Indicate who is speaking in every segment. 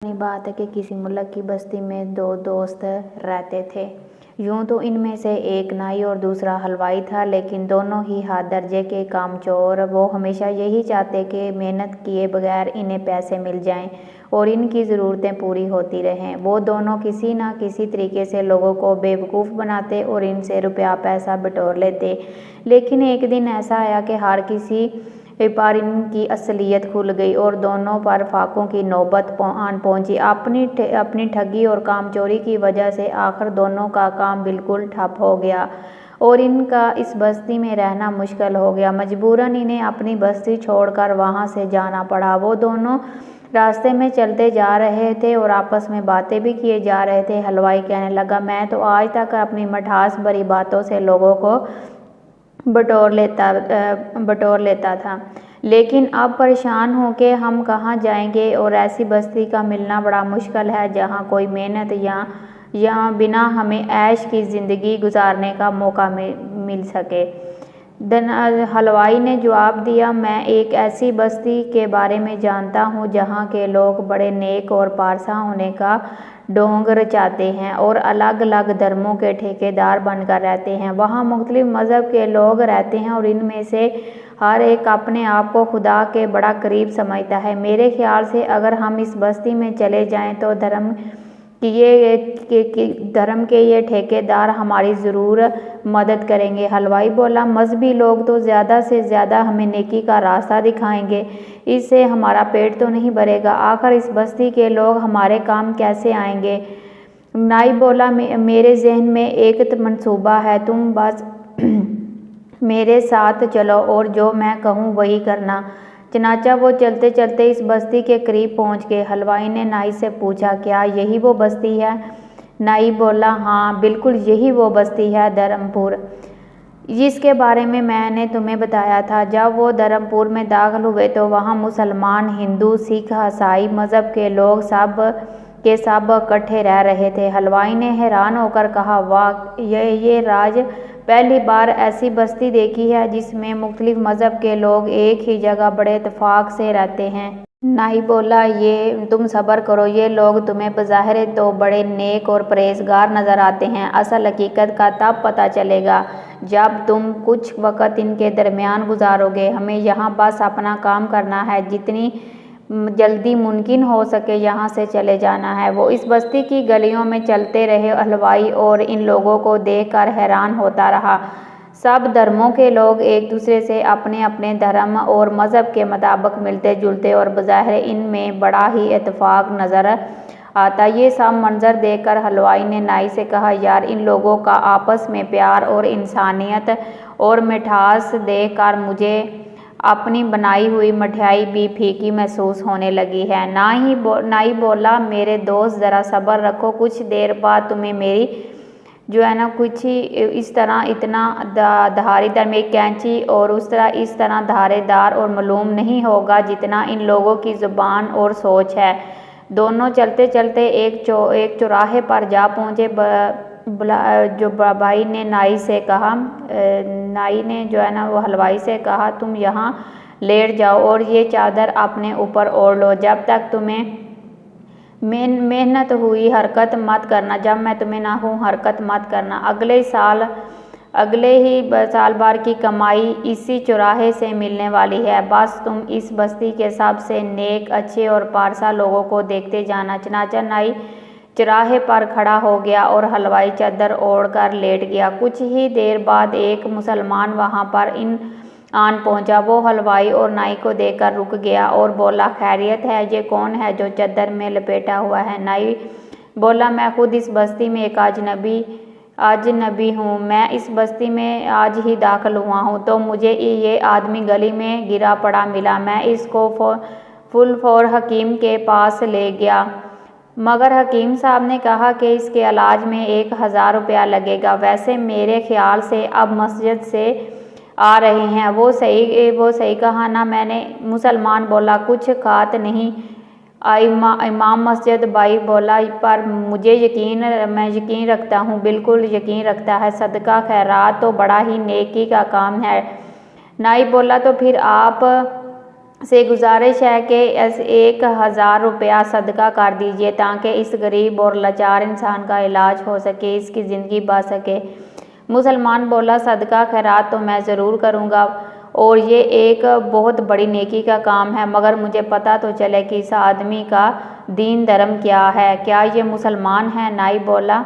Speaker 1: बात है कि किसी मुल्क की बस्ती में दो दोस्त रहते थे। यूं तो इनमें से एक नाई और दूसरा हलवाई था, लेकिन दोनों ही हाथ दर्जे के कामचोर। वो हमेशा यही चाहते कि मेहनत किए बगैर इन्हें पैसे मिल जाएं और इनकी ज़रूरतें पूरी होती रहें। वो दोनों किसी न किसी तरीके से लोगों को बेवकूफ़ बनाते और इनसे रुपया पैसा बटोर लेते। लेकिन एक दिन ऐसा आया कि हर किसी पर इनकी असलियत खुल गई और दोनों पर फाकों की नौबत आन पहुंची। अपनी ठगी और कामचोरी की वजह से आखिर दोनों का काम बिल्कुल ठप हो गया और इनका इस बस्ती में रहना मुश्किल हो गया। मजबूरन इन्हें अपनी बस्ती छोड़कर वहां से जाना पड़ा। वो दोनों रास्ते में चलते जा रहे थे और आपस में बातें भी किए जा रहे थे। हलवाई कहने लगा, मैं तो आज तक अपनी मिठास भरी बातों से लोगों को बटोर लेता था, लेकिन अब परेशान हूँ कि हम कहाँ जाएंगे और ऐसी बस्ती का मिलना बड़ा मुश्किल है जहाँ कोई मेहनत या बिना हमें ऐश की ज़िंदगी गुजारने का मौका मिल सके। हलवाई ने जवाब दिया, मैं एक ऐसी बस्ती के बारे में जानता हूँ जहाँ के लोग बड़े नेक और पारसा होने का ढोंग रचाते हैं और अलग अलग धर्मों के ठेकेदार बनकर रहते हैं। वहाँ मुख्तलिफ मज़हब के लोग रहते हैं और इनमें से हर एक अपने आप को खुदा के बड़ा करीब समझता है। मेरे ख्याल से अगर हम इस बस्ती में चले जाएं तो धर्म के ये ठेकेदार हमारी ज़रूर मदद करेंगे। हलवाई बोला, मजहबी लोग तो ज़्यादा से ज़्यादा हमें नेकी का रास्ता दिखाएंगे, इससे हमारा पेट तो नहीं भरेगा। आखिर इस बस्ती के लोग हमारे काम कैसे आएंगे? नाई बोला, मेरे जहन में एक मंसूबा है, तुम बस मेरे साथ चलो और जो मैं कहूँ वही करना। चनाचा वो चलते चलते इस बस्ती के करीब पहुँच गए। हलवाई ने नाई से पूछा, क्या यही वो बस्ती है? नाई बोला, हाँ बिल्कुल यही वो बस्ती है, धर्मपुर, जिसके बारे में मैंने तुम्हें बताया था। जब वो धर्मपुर में दाखिल हुए तो वहाँ मुसलमान, हिंदू, सिख, ईसाई मज़हब के लोग सब इकट्ठे रह रहे थे। हलवाई ने हैरान होकर कहा, वाह, ये राज पहली बार ऐसी बस्ती देखी है जिसमें मुख्तलिफ मज़हब के लोग एक ही जगह बड़े इत्तेफाक से रहते हैं। नाई बोला, ये तुम सब्र करो, ये लोग तुम्हें बज़ाहिर तो बड़े नेक और परहेजगार नज़र आते हैं। असल हकीकत का तब पता चलेगा जब तुम कुछ वक़्त इनके दरमियान गुजारोगे। हमें यहाँ बस अपना काम करना है, जितनी जल्दी मुमकिन हो सके यहाँ से चले जाना है। वो इस बस्ती की गलियों में चलते रहे। हलवाई और इन लोगों को देखकर हैरान होता रहा। सब धर्मों के लोग एक दूसरे से अपने अपने धर्म और मज़हब के मुताबिक मिलते जुलते और बज़ाहिर इनमें बड़ा ही इत्तेफाक नज़र आता। ये सब मंजर देखकर हलवाई ने नाई से कहा, यार, इन लोगों का आपस में प्यार और इंसानियत और मिठास देखकर मुझे अपनी बनाई हुई मिठाई भी फीकी महसूस होने लगी है। नाई बोला, मेरे दोस्त, ज़रा सब्र रखो, कुछ देर बाद तुम्हें मेरी जो है ना कुछ ही इस तरह इतना धारीदार मेरी कैंची और उस तरह इस तरह धारेदार और मालूम नहीं होगा जितना इन लोगों की ज़ुबान और सोच है। दोनों चलते चलते एक चौराहे पर जा पहुँचे। जो भाई ने नाई से कहा, नाई ने जो है ना वो हलवाई से कहा, तुम यहाँ लेट जाओ और ये चादर अपने ऊपर ओढ़ लो। जब तक तुम्हें मेहनत हुई हरकत मत करना, जब मैं तुम्हें ना हूँ हरकत मत करना। अगले ही साल भर की कमाई इसी चौराहे से मिलने वाली है। बस तुम इस बस्ती के सबसे नेक, अच्छे और पारसा लोगों को देखते जाना। चनाचा नाई चौराहे पर खड़ा हो गया और हलवाई चादर ओढ़कर लेट गया। कुछ ही देर बाद एक मुसलमान वहां पर आन पहुंचा। वो हलवाई और नाई को देखकर रुक गया और बोला, खैरियत है? ये कौन है जो चादर में लपेटा हुआ है? नाई बोला, मैं खुद इस बस्ती में एक अजनबी हूँ। मैं इस बस्ती में आज ही दाखिल हुआ हूँ तो मुझे ये आदमी गली में गिरा पड़ा मिला। मैं इसको फुलफोर हकीम के पास ले गया, मगर हकीम साहब ने कहा कि इसके इलाज में 1000 रुपया लगेगा। वैसे मेरे ख्याल से अब मस्जिद से आ रहे हैं। वो सही कहा ना मैंने? मुसलमान बोला, कुछ खात नहीं। इमाम मस्जिद भाई बोला, पर मैं यकीन रखता हूँ, बिल्कुल यकीन रखता है। सदका खैरात तो बड़ा ही नेकी का काम है। नाई बोला, तो फिर आप से गुजारिश है कि 1000 रुपया सदका कर दीजिए ताकि इस गरीब और लाचार इंसान का इलाज हो सके, इसकी ज़िंदगी बच सके। मुसलमान बोला, सदका खैरात तो मैं ज़रूर करूँगा और ये एक बहुत बड़ी नेकी का काम है, मगर मुझे पता तो चले कि इस आदमी का दीन धर्म क्या है, क्या ये मुसलमान है। नाई बोला,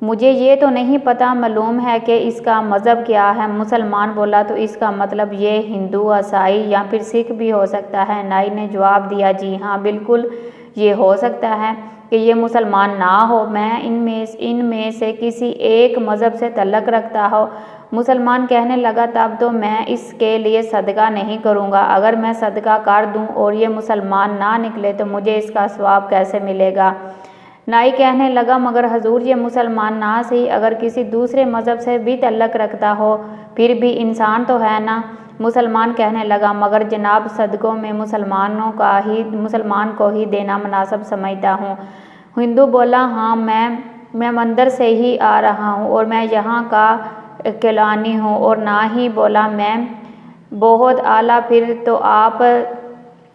Speaker 1: मुझे ये तो नहीं पता, मालूम है कि इसका मज़हब क्या है। मुसलमान बोला, तो इसका मतलब ये हिंदू, ईसाई या फिर सिख भी हो सकता है। नाई ने जवाब दिया, जी हाँ बिल्कुल ये हो सकता है कि ये मुसलमान ना हो, मैं इनमें से किसी एक मज़हब से तल्लुक़ रखता हो। मुसलमान कहने लगा, तब तो मैं इसके लिए सदका नहीं करूँगा। अगर मैं सदका कर दूँ और ये मुसलमान ना निकले तो मुझे इसका सवाब कैसे मिलेगा। नाई कहने लगा, मगर हजूर ये मुसलमान ना सही, अगर किसी दूसरे मज़हब से भी तल्लुक़ रखता हो फिर भी इंसान तो है ना। मुसलमान कहने लगा, मगर जनाब सदकों में मुसलमान को ही देना मुनासिब समझता हूँ। हिंदू बोला, हाँ मैं मंदिर से ही आ रहा हूँ और मैं यहाँ का किलानी हूँ और ना ही बोला मैं बहुत आला, फिर तो आप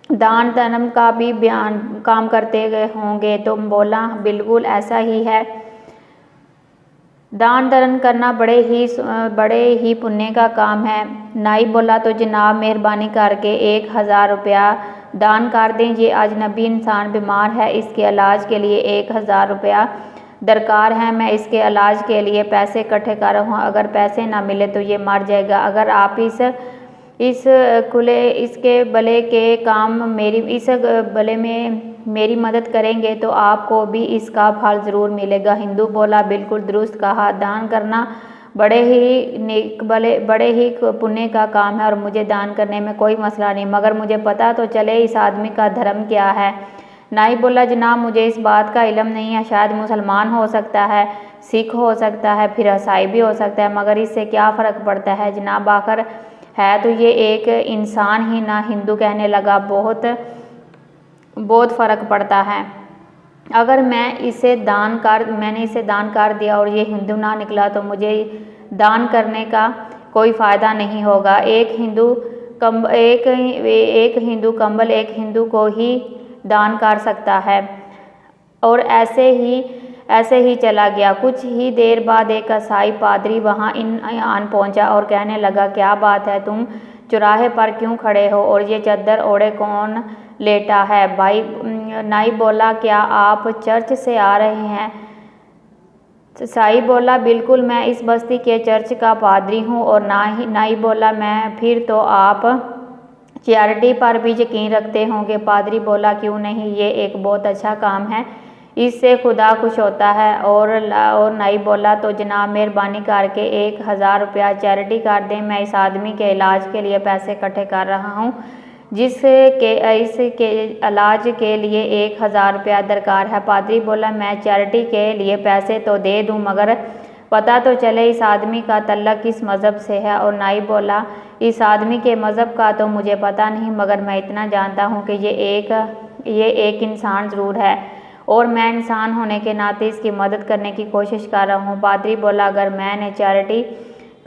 Speaker 1: दान धर्म का भी बयान काम करते गए होंगे। तो बोला, बिल्कुल ऐसा ही है, दान धर्म करना बड़े ही पुण्य का काम है। नाई बोला, तो जनाब मेहरबानी करके 1000 रुपया दान कर दें, ये अजनबी इंसान बीमार है, इसके इलाज के लिए 1000 रुपया दरकार है। मैं इसके इलाज के लिए पैसे इकट्ठे कर रहा हूँ, अगर पैसे ना मिले तो ये मर जाएगा। अगर आप इसके भले के काम इस भले में मेरी मदद करेंगे तो आपको भी इसका फल ज़रूर मिलेगा। हिंदू बोला, बिल्कुल दुरुस्त कहा, दान करना बड़े ही पुण्य का काम है और मुझे दान करने में कोई मसला नहीं, मगर मुझे पता तो चले इस आदमी का धर्म क्या है। नाई बोला, जनाब मुझे इस बात का इल्म नहीं है, शायद मुसलमान हो सकता है, सिख हो सकता है, फिर ईसाई भी हो सकता है, मगर इससे क्या फ़र्क पड़ता है जनाब, आखिर है तो ये एक इंसान ही ना। हिंदू कहने लगा, बहुत फ़र्क पड़ता है। अगर मैंने इसे दान कर दिया और ये हिंदू ना निकला तो मुझे दान करने का कोई फ़ायदा नहीं होगा। एक हिंदू कंबल एक हिंदू को ही दान कर सकता है। और ऐसे ही चला गया। कुछ ही देर बाद एक ईसाई पादरी वहाँ आन पहुँचा और कहने लगा, क्या बात है, तुम चौराहे पर क्यों खड़े हो और ये चादर ओढ़े कौन लेटा है। नाई बोला, क्या आप चर्च से आ रहे हैं। ईसाई बोला, बिल्कुल मैं इस बस्ती के चर्च का पादरी हूँ। और नाई बोला, मैं फिर तो आप चैरिटी पर भी यकीन रखते होंगे। पादरी बोला, क्यों नहीं, ये एक बहुत अच्छा काम है, इससे खुदा खुश होता है। और नाई बोला, तो जनाब मेहरबानी करके 1000 रुपया चैरिटी कर दें, मैं इस आदमी के इलाज के लिए पैसे इकट्ठे कर रहा हूँ, इसके इलाज के लिए 1000 रुपया दरकार है। पादरी बोला, मैं चैरिटी के लिए पैसे तो दे दूँ, मगर पता तो चले इस आदमी का तल्लुक़ किस मज़हब से है। और नाई बोला, इस आदमी के मज़हब का तो मुझे पता नहीं, मगर मैं इतना जानता हूँ कि ये एक इंसान ज़रूर है और मैं इंसान होने के नाते इसकी मदद करने की कोशिश कर रहा हूँ। पादरी बोला, अगर मैंने चैरिटी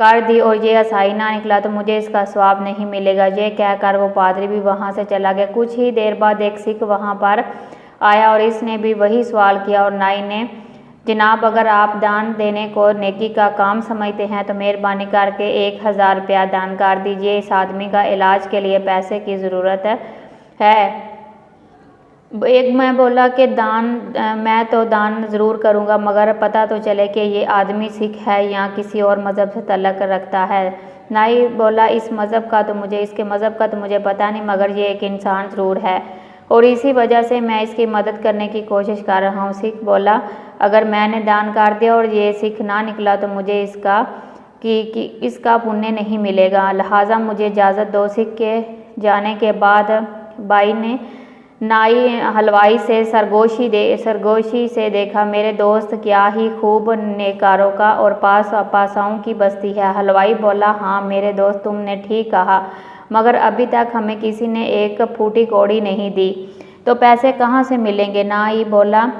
Speaker 1: कर दी और ये ईसाई ना निकला तो मुझे इसका सवाब नहीं मिलेगा। ये कहकर वो पादरी भी वहाँ से चला गया। कुछ ही देर बाद एक सिख वहाँ पर आया और इसने भी वही सवाल किया। और नाई ने, जनाब अगर आप दान देने को नेकी का काम समझते हैं तो मेहरबानी करके 1000 रुपया दान कर दीजिए, इस आदमी का इलाज के लिए पैसे की ज़रूरत है। मैं बोला कि मैं तो दान ज़रूर करूँगा, मगर पता तो चले कि ये आदमी सिख है या किसी और मज़हब से तल्लुक़ रखता है। नाई बोला, इसके मज़हब का तो मुझे पता नहीं, मगर ये एक इंसान ज़रूर है और इसी वजह से मैं इसकी मदद करने की कोशिश कर रहा हूँ। सिख बोला, अगर मैंने दान कर दिया और ये सिख ना निकला तो मुझे इसका पुण्य नहीं मिलेगा, लिहाजा मुझे इजाज़त दो। सिख के जाने के बाद बाई ने नाई हलवाई से सरगोशी से देखा, मेरे दोस्त क्या ही खूब नेकारों का और पासाओं की बस्ती है। हलवाई बोला, हाँ मेरे दोस्त तुमने ठीक कहा, मगर अभी तक हमें किसी ने एक फूटी कौड़ी नहीं दी, तो पैसे कहाँ से मिलेंगे। नाई बोला,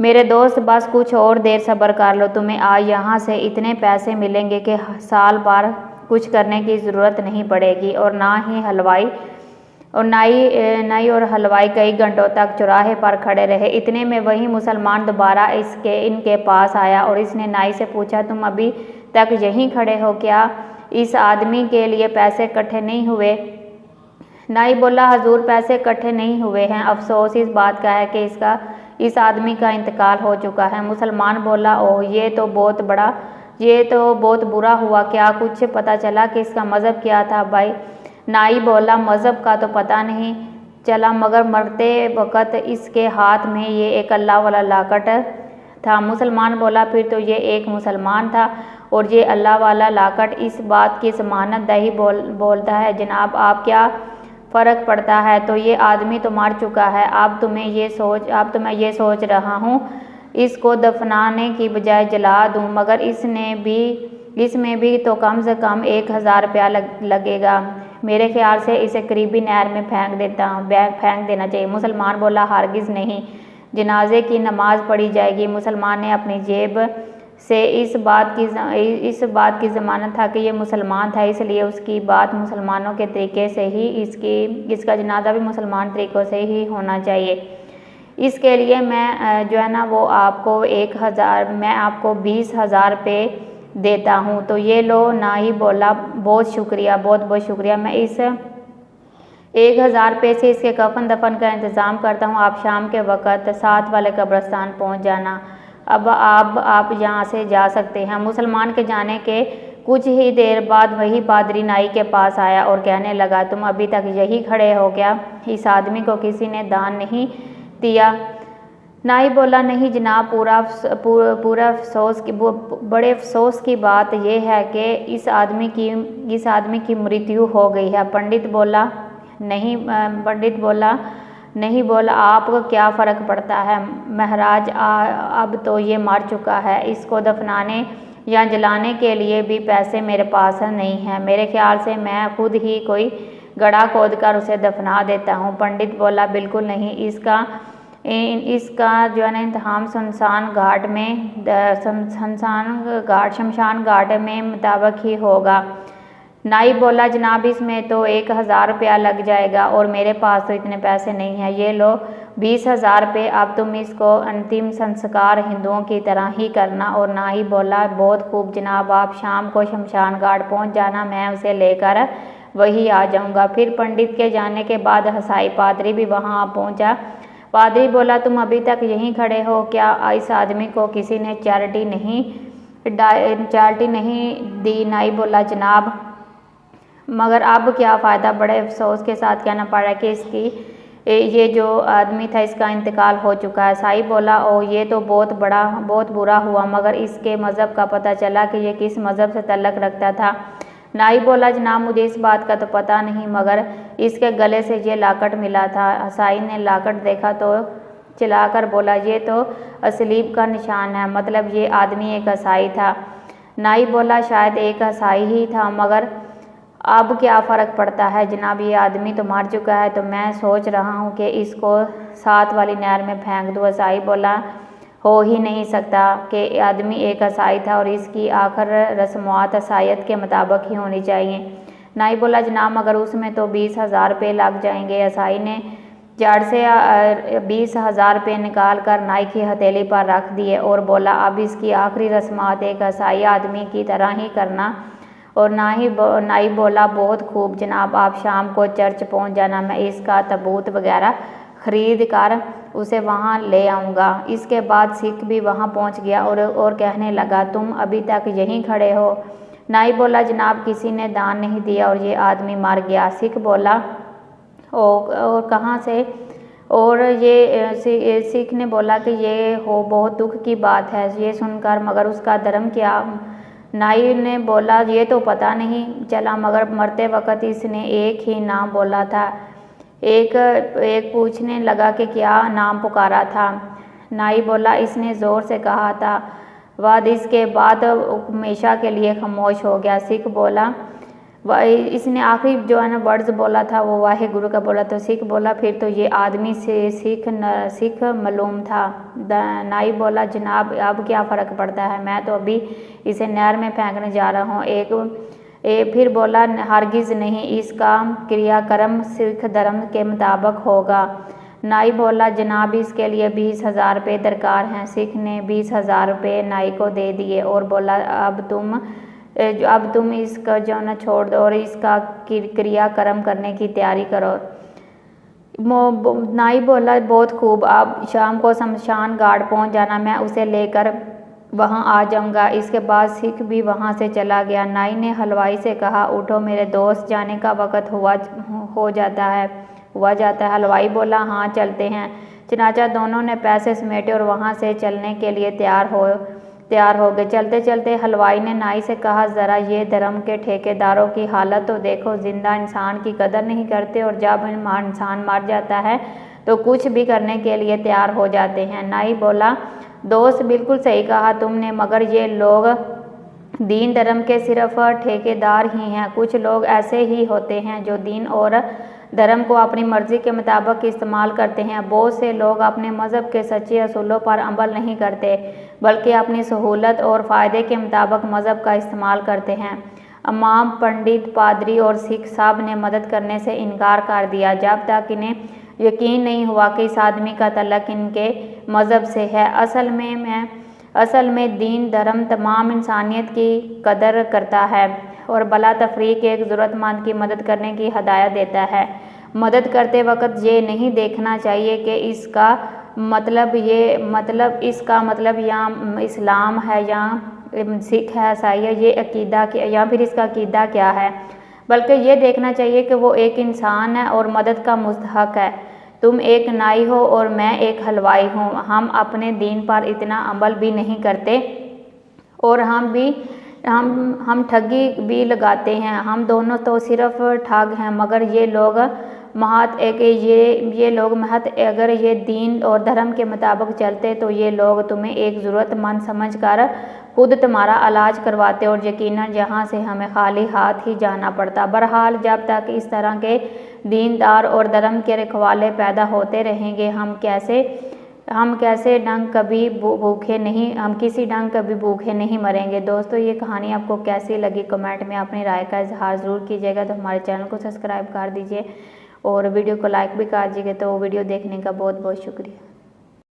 Speaker 1: मेरे दोस्त बस कुछ और देर सब्र कर लो, तुम्हें आज यहाँ से इतने पैसे मिलेंगे कि साल भर कुछ करने की ज़रूरत नहीं पड़ेगी। और ना ही हलवाई और नाई और हलवाई कई घंटों तक चौराहे पर खड़े रहे। इतने में वही मुसलमान दोबारा इनके पास आया और इसने नाई से पूछा, तुम अभी तक यहीं खड़े हो, क्या इस आदमी के लिए पैसे इकट्ठे नहीं हुए? नाई बोला, हजूर पैसे इकट्ठे नहीं हुए हैं, अफसोस इस बात का है कि इस आदमी का इंतकाल हो चुका है। मुसलमान बोला, ओह ये तो बहुत बुरा हुआ, क्या कुछ पता चला कि इसका मज़हब क्या था भाई? नाई बोला, मज़हब का तो पता नहीं चला, मगर मरते वक़्त इसके हाथ में ये एक अल्लाह वाला लाकट था। मुसलमान बोला, फिर तो ये एक मुसलमान था और ये अल्लाह वाला लाकट इस बात की ज़मानत दही बोलता है। जनाब, आप क्या फ़र्क पड़ता है, तो ये आदमी तो मर चुका है। अब तो मैं ये सोच रहा हूँ इसको दफनाने की बजाय जला दूँ, मगर इसमें भी तो कम से कम 1000 रुपया लगेगा। मेरे ख्याल से इसे करीबी नहर में फेंक देना चाहिए। मुसलमान बोला, हरगिज़ नहीं, जनाजे की नमाज पढ़ी जाएगी। मुसलमान ने अपनी जेब से इस बात की ज़मानत था कि ये मुसलमान था, इसलिए उसकी बात मुसलमानों के तरीके से ही इसका जनाजा भी मुसलमान तरीक़ों से ही होना चाहिए। इसके लिए मैं जो है ना वो मैं आपको 20,000 रुपये देता हूँ। तो ये लो। ना ही बोला, बहुत शुक्रिया, बहुत शुक्रिया, मैं इस 1000 रुपये से इसके कफन दफन का इंतज़ाम करता हूँ। आप शाम के वक़्त साथ वाले कब्रिस्तान पहुँच जाना। अब आप यहाँ से जा सकते हैं। मुसलमान के जाने के कुछ ही देर बाद वही पादरी नाई के पास आया और कहने लगा, तुम अभी तक यही खड़े हो क्या? इस आदमी को किसी ने दान नहीं दिया? नाई बोला, नहीं जनाब, बड़े अफसोस की बात यह है कि इस आदमी की मृत्यु हो गई है। पंडित बोला, नहीं बोला, आपको क्या फ़र्क पड़ता है महाराज, अब तो ये मर चुका है, इसको दफनाने या जलाने के लिए भी पैसे मेरे पास नहीं हैं। मेरे ख्याल से मैं खुद ही कोई गड्ढा खोद कर उसे दफना देता हूँ। पंडित बोला, बिल्कुल नहीं, इसका जो है ना इंतहाम शमशान घाट में मुताबिक ही होगा। नाई बोला, जनाब, इसमें तो 1000 रुपया लग जाएगा और मेरे पास तो इतने पैसे नहीं हैं। ये लो 20,000 रुपये, अब तुम इसको अंतिम संस्कार हिंदुओं की तरह ही करना। और नाई बोला, बहुत खूब जनाब, आप शाम को शमशान घाट पहुँच जाना, मैं उसे लेकर वही आ जाऊँगा। फिर पंडित के जाने के बाद हसाई पादरी भी वहाँ पहुँचा। पादरी बोला, तुम अभी तक यहीं खड़े हो क्या? इस आदमी को किसी ने चैरिटी नहीं दी? नाई बोला, जनाब, मगर अब क्या फ़ायदा? बड़े अफसोस के साथ कहना पड़ रहा है कि ये जो आदमी था इसका इंतकाल हो चुका है। साई बोला, ओ ये तो बहुत बुरा हुआ, मगर इसके मज़हब का पता चला कि ये किस मज़हब से तल्लक रखता था। नाई बोला, जनाब, मुझे इस बात का तो पता नहीं, मगर इसके गले से ये लाकट मिला था। साई ने लाकट देखा तो चिल्लाकर बोला, ये तो असलीब का निशान है, मतलब ये आदमी एक ईसाई था। नाई बोला, शायद एक ईसाई ही था, मगर अब क्या फ़र्क पड़ता है जनाब, ये आदमी तो मर चुका है, तो मैं सोच रहा हूँ कि इसको साथ वाली नहर में फेंक दूँ। ईसाई बोला, हो ही नहीं सकता कि आदमी एक ईसाई था और इसकी आखिर रस्मात ईसाईयत के मुताबिक ही होनी चाहिए। नाई बोला, जनाब, मगर उसमें तो 20,000 रुपये लग जाएंगे। ईसाई ने जड़ से 20,000 रुपये निकाल कर नाई की हथेली पर रख दिए और बोला, अब इसकी आखिरी रस्मात एक ईसाई आदमी की तरह ही करना। और नाई बोला, बहुत खूब जनाब, आप शाम को चर्च पहुंच जाना, मैं इसका तबूत वगैरह ख़रीद कर उसे वहां ले आऊँगा। इसके बाद सिख भी वहां पहुंच गया और कहने लगा, तुम अभी तक यहीं खड़े हो? नाई बोला, जनाब, किसी ने दान नहीं दिया और ये आदमी मर गया। सिख बोला, और कहाँ से? और ये सिख ने बोला कि ये बहुत दुख की बात है ये सुनकर, मगर उसका धर्म क्या? नाई ने बोला, ये तो पता नहीं चला, मगर मरते वक़्त इसने एक ही नाम बोला था। एक पूछने लगा कि क्या नाम पुकारा था? नाई बोला, इसने ज़ोर से कहा था वाद। इसके बाद हमेशा के लिए खामोश हो गया। सिख बोला, इसने आखिरी जो है ना वर्ड्स बोला था वो वाहे गुरु का बोला। तो सिख बोला, फिर तो ये आदमी से सिख मालूम था। नाई बोला, जनाब, अब क्या फ़र्क पड़ता है, मैं तो अभी इसे नहर में फेंकने जा रहा हूँ। फिर बोला हरगिज़ नहीं, इसका क्रियाक्रम सिख धर्म के मुताबिक होगा। नाई बोला जनाब इसके लिए 20,000 रुपये दरकार हैं। सिख ने 20,000 रुपये नाई को दे दिए और बोला अब तुम इसका जो न छोड़ दो और इसका क्रियाक्रम करने की तैयारी करो। नाई बोला बहुत खूब, अब शाम को शमशान घाट पहुंच जाना, मैं उसे लेकर वहां आ जाऊंगा। इसके बाद सिख भी वहां से चला गया। नाई ने हलवाई से कहा उठो मेरे दोस्त, जाने का वक़्त हुआ जाता है। हलवाई बोला हाँ चलते हैं। चनाचा दोनों ने पैसे समेटे और वहां से चलने के लिए तैयार हो गए। चलते चलते हलवाई ने नाई से कहा ज़रा ये धर्म के ठेकेदारों की हालत तो देखो, जिंदा इंसान की कदर नहीं करते और जब इंसान मर जाता है तो कुछ भी करने के लिए तैयार हो जाते हैं। नाई बोला दोस्त बिल्कुल सही कहा तुमने, मगर ये लोग दीन धर्म के सिर्फ ठेकेदार ही हैं। कुछ लोग ऐसे ही होते हैं जो दीन और धर्म को अपनी मर्जी के मुताबिक इस्तेमाल करते हैं। बहुत से लोग अपने मज़हब के सच्चे असूलों पर अमल नहीं करते, बल्कि अपनी सहूलत और फ़ायदे के मुताबिक मज़हब का इस्तेमाल करते हैं। इमाम, पंडित, पादरी और सिख सब ने मदद करने से इनकार कर दिया जब तक इन्हें यकीन नहीं हुआ कि इस आदमी का तल्लुक़ इनके मज़हब से है। असल में दीन धर्म तमाम इंसानियत की कदर करता है और भला तफरीक एक ज़रूरतमंद की मदद करने की हदायत देता है। मदद करते वक्त ये नहीं देखना चाहिए कि इसका मतलब या इस्लाम है या सिख है, ईसाई है, ये अकीदा या फिर इसका अकीदा क्या है, बल्कि ये देखना चाहिए कि वो एक इंसान है और मदद का मुस्तहक है। तुम एक नाई हो और मैं एक हलवाई हूँ। हम अपने दीन पर इतना अमल भी नहीं करते और हम ठगी भी लगाते हैं। हम दोनों तो सिर्फ ठग हैं, मगर ये लोग महत अगर ये दीन और धर्म के मुताबिक चलते तो ये लोग तुम्हें एक ज़रूरतमंद समझकर खुद तुम्हारा इलाज करवाते और यकीनन यहाँ से हमें खाली हाथ ही जाना पड़ता। बहरहाल जब तक इस तरह के दीनदार और धर्म के रखवाले पैदा होते रहेंगे हम किसी ढंग कभी भूखे नहीं मरेंगे। दोस्तों ये कहानी आपको कैसी लगी कमेंट में अपनी राय का इजहार ज़रूर कीजिएगा। तो हमारे चैनल को सब्सक्राइब कर दीजिए और वीडियो को लाइक भी कर दीजिए। तो वीडियो देखने का बहुत बहुत शुक्रिया।